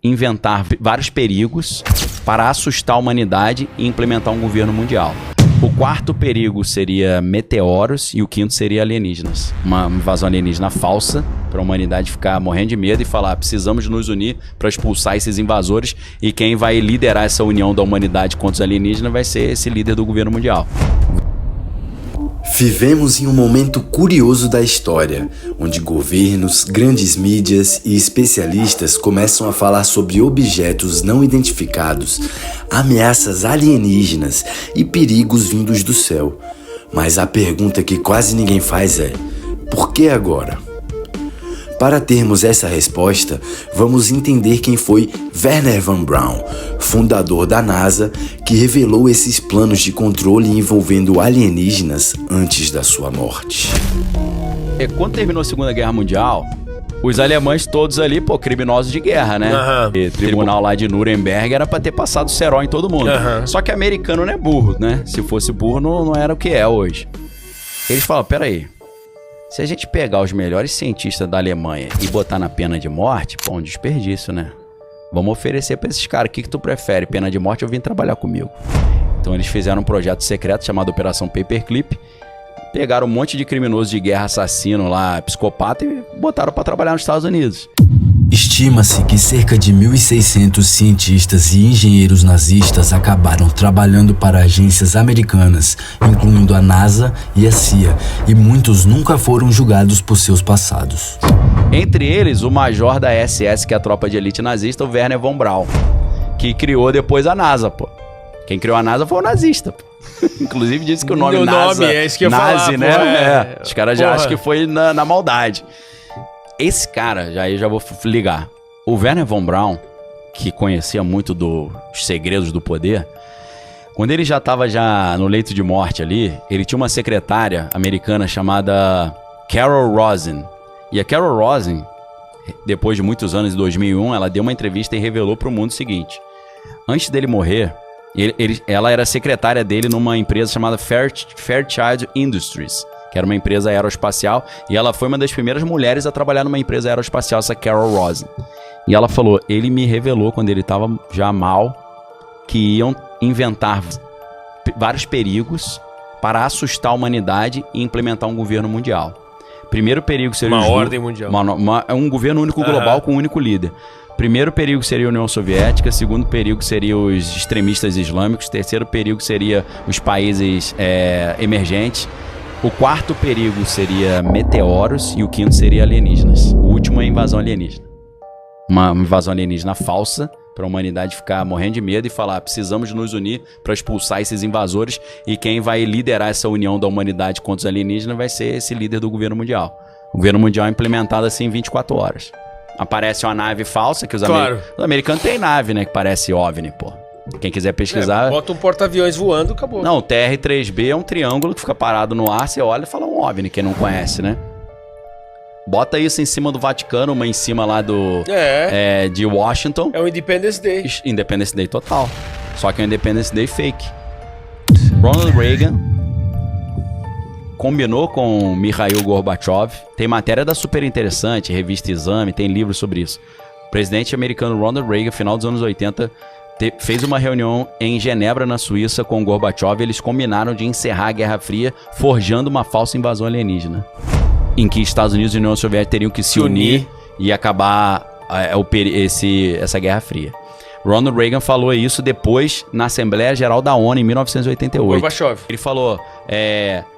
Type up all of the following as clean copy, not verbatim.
inventar vários perigos para assustar a humanidade e implementar um governo mundial. O quarto perigo seria meteoros e o quinto seria alienígenas. Uma invasão alienígena falsa para a humanidade ficar morrendo de medo e falar: precisamos nos unir para expulsar esses invasores, e quem vai liderar essa união da humanidade contra os alienígenas vai ser esse líder do governo mundial. Vivemos em um momento curioso da história, onde governos, grandes mídias e especialistas começam a falar sobre objetos não identificados, ameaças alienígenas e perigos vindos do céu. Mas a pergunta que quase ninguém faz é: por que agora? Para termos essa resposta, vamos entender quem foi Wernher von Braun, fundador da NASA, que revelou esses planos de controle envolvendo alienígenas antes da sua morte. Quando terminou a Segunda Guerra Mundial, os alemães todos ali, criminosos de guerra, né? E tribunal lá de Nuremberg era pra ter passado cerol em todo mundo. Só que americano não é burro, né? Se fosse burro, não era o que é hoje. Eles falam: peraí, se a gente pegar os melhores cientistas da Alemanha e botar na pena de morte, um desperdício, né? Vamos oferecer pra esses caras: o que tu prefere, pena de morte ou vir trabalhar comigo? Então eles fizeram um projeto secreto chamado Operação Paperclip, pegaram um monte de criminoso de guerra, assassino lá, psicopata, e botaram pra trabalhar nos Estados Unidos. Estima-se que cerca de 1.600 cientistas e engenheiros nazistas acabaram trabalhando para agências americanas, incluindo a NASA e a CIA, e muitos nunca foram julgados por seus passados. Entre eles, o major da SS, que é a tropa de elite nazista, o Wernher von Braun, que criou depois a NASA, Quem criou a NASA foi o nazista, Inclusive disse que o nome NASA, é isso que eu Nazi, falar, né? Os caras já acham que foi na maldade. Esse cara, já vou ligar. O Wernher von Braun, que conhecia muito dos segredos do poder, quando ele já estava no leito de morte ali, ele tinha uma secretária americana chamada Carol Rosin. E a Carol Rosin, depois de muitos anos, em 2001, ela deu uma entrevista e revelou para o mundo o seguinte: antes dele morrer, ela era secretária dele numa empresa chamada Fairchild Industries, que era uma empresa aeroespacial, e ela foi uma das primeiras mulheres a trabalhar numa empresa aeroespacial, essa Carol Rosin. E ela falou: ele me revelou, quando ele estava já mal, que iam inventar vários perigos para assustar a humanidade e implementar um governo mundial. Primeiro perigo seria uma ordem mundial. Um governo único global com um único líder. Primeiro perigo seria a União Soviética, segundo perigo seria os extremistas islâmicos, terceiro perigo seria os países emergentes. O quarto perigo seria meteoros e o quinto seria alienígenas. O último é a invasão alienígena. Uma invasão alienígena falsa para a humanidade ficar morrendo de medo e falar: precisamos nos unir para expulsar esses invasores, e quem vai liderar essa união da humanidade contra os alienígenas vai ser esse líder do governo mundial. O governo mundial é implementado assim em 24 horas. Aparece uma nave falsa, que os americanos têm nave, né, que parece OVNI, Quem quiser pesquisar... Bota um porta-aviões voando, acabou. Não, o TR-3B é um triângulo que fica parado no ar, você olha e fala um OVNI, quem não conhece, né? Bota isso em cima do Vaticano, uma em cima lá de Washington. É o Independence Day. Independence Day total. Só que é um Independence Day fake. Ronald Reagan combinou com Mikhail Gorbachev. Tem matéria da super interessante, revista Exame, tem livro sobre isso. O presidente americano Ronald Reagan, final dos anos 80, fez uma reunião em Genebra, na Suíça, com Gorbachev. Eles combinaram de encerrar a Guerra Fria, forjando uma falsa invasão alienígena, em que Estados Unidos e União Soviética teriam que se unir e acabar essa Guerra Fria. Ronald Reagan falou isso depois na Assembleia Geral da ONU em 1988. Gorbachev. Ele falou: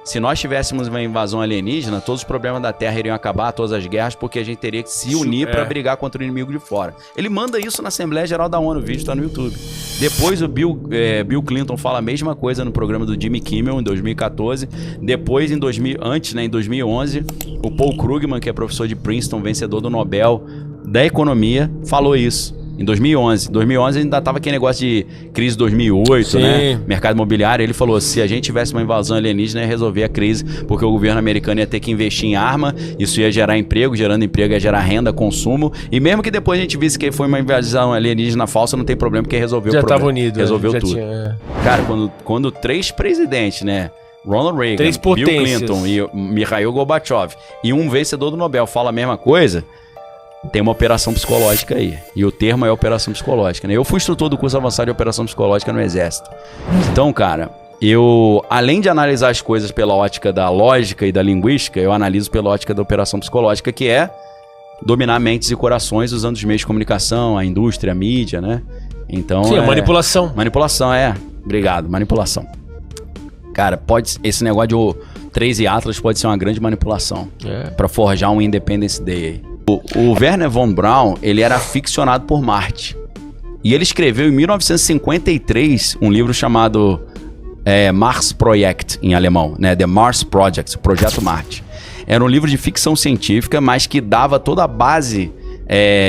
se nós tivéssemos uma invasão alienígena, todos os problemas da Terra iriam acabar, todas as guerras, porque a gente teria que se unir para brigar contra o inimigo de fora. Ele manda isso na Assembleia Geral da ONU, o vídeo está no YouTube. Depois o Bill Clinton fala a mesma coisa no programa do Jimmy Kimmel em 2014. Depois, em 2011, o Paul Krugman, que é professor de Princeton, vencedor do Nobel da Economia, falou isso. Em 2011. 2011 ainda tava aquele negócio de crise 2008, né? Mercado imobiliário. Ele falou: se a gente tivesse uma invasão alienígena, ia resolver a crise, porque o governo americano ia ter que investir em arma, isso ia gerar emprego, gerando emprego ia gerar renda, consumo, e mesmo que depois a gente visse que foi uma invasão alienígena falsa, não tem problema, porque resolveu o problema. Já tava unido. Resolveu tudo. Cara, quando três presidentes, né? Ronald Reagan, Bill Clinton e Mikhail Gorbachev, e um vencedor do Nobel fala a mesma coisa, tem uma operação psicológica aí. E o termo é operação psicológica, né? Eu fui instrutor do curso avançado de operação psicológica no Exército. Então, cara, eu, além de analisar as coisas pela ótica da lógica e da linguística, eu analiso pela ótica da operação psicológica, que é dominar mentes e corações usando os meios de comunicação, a indústria, a mídia, né? Então, Sim, manipulação. Manipulação, Obrigado, manipulação. Cara, esse negócio de 13 Atlas pode ser uma grande manipulação pra forjar um Independence Day aí. O Wernher von Braun, ele era aficionado por Marte. E ele escreveu em 1953 um livro chamado Mars Project, em alemão, né? The Mars Project, Projeto Marte. Era um livro de ficção científica, mas que dava toda a base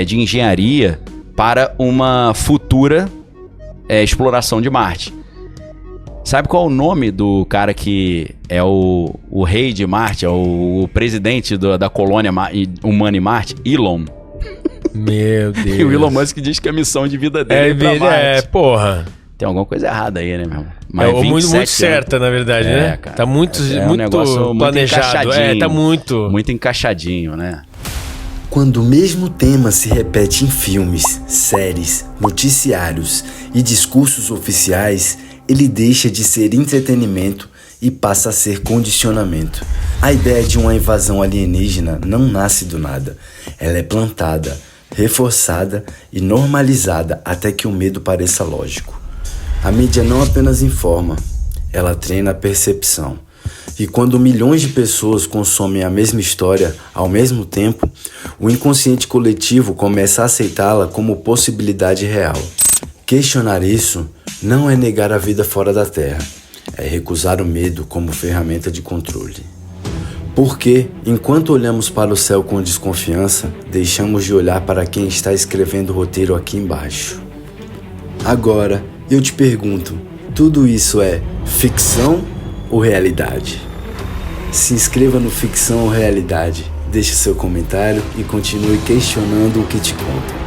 de engenharia para uma futura exploração de Marte. Sabe qual é o nome do cara que é o rei de Marte, é o presidente da colônia humana em Marte? Elon. Meu Deus. E o Elon Musk diz que a missão de vida dele é ir pra Marte. Porra. Tem alguma coisa errada aí, né, meu irmão? Mas muito certa, na verdade, né? Cara, tá muito, um muito negócio planejado. Muito tá muito... Muito encaixadinho, né? Quando o mesmo tema se repete em filmes, séries, noticiários e discursos oficiais, ele deixa de ser entretenimento e passa a ser condicionamento. A ideia de uma invasão alienígena não nasce do nada. Ela é plantada, reforçada e normalizada até que o medo pareça lógico. A mídia não apenas informa, ela treina a percepção. E quando milhões de pessoas consomem a mesma história ao mesmo tempo, o inconsciente coletivo começa a aceitá-la como possibilidade real. Questionar isso não é negar a vida fora da Terra, é recusar o medo como ferramenta de controle. Porque, enquanto olhamos para o céu com desconfiança, deixamos de olhar para quem está escrevendo o roteiro aqui embaixo. Agora, eu te pergunto, tudo isso é ficção ou realidade? Se inscreva no Ficção ou Realidade, deixe seu comentário e continue questionando o que te contam.